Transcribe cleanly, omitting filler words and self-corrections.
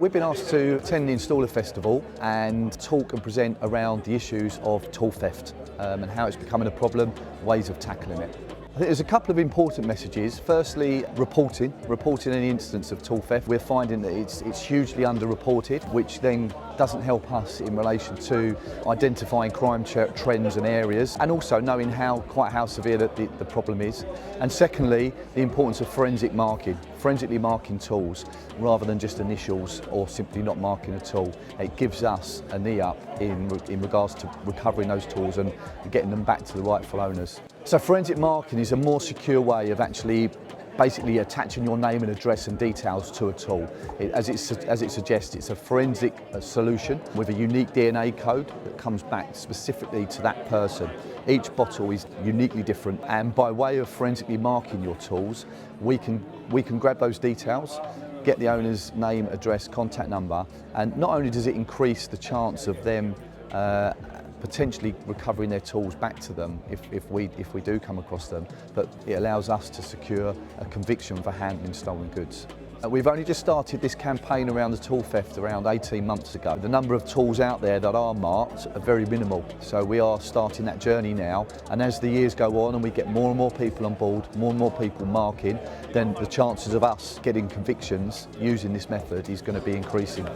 We've been asked to attend the InstallerFESTIVAL and talk and present around the issues of tool theft and how it's becoming a problem, ways of tackling it. I think there's a couple of important messages. Firstly, reporting any instance of tool theft. We're finding that it's hugely underreported, which then doesn't help us in relation to identifying crime trends and areas, and also knowing quite how severe the problem is. And secondly, the importance of forensically marking tools rather than just initials or simply not marking a tool. It gives us a knee up in regards to recovering those tools and getting them back to the rightful owners. So forensic marking is a more secure way of actually basically attaching your name and address and details to a tool. As it suggests, it's a forensic solution with a unique DNA code that comes back specifically to that person. Each bottle is uniquely different, and by way of forensically marking your tools, we can grab those details, get the owner's name, address, contact number, and not only does it increase the chance of them potentially recovering their tools back to them if we do come across them, but it allows us to secure a conviction for handling stolen goods. We've only just started this campaign around the tool theft around 18 months ago. The number of tools out there that are marked are very minimal, so we are starting that journey now, and as the years go on and we get more and more people on board, more and more people marking, then the chances of us getting convictions using this method is going to be increasing.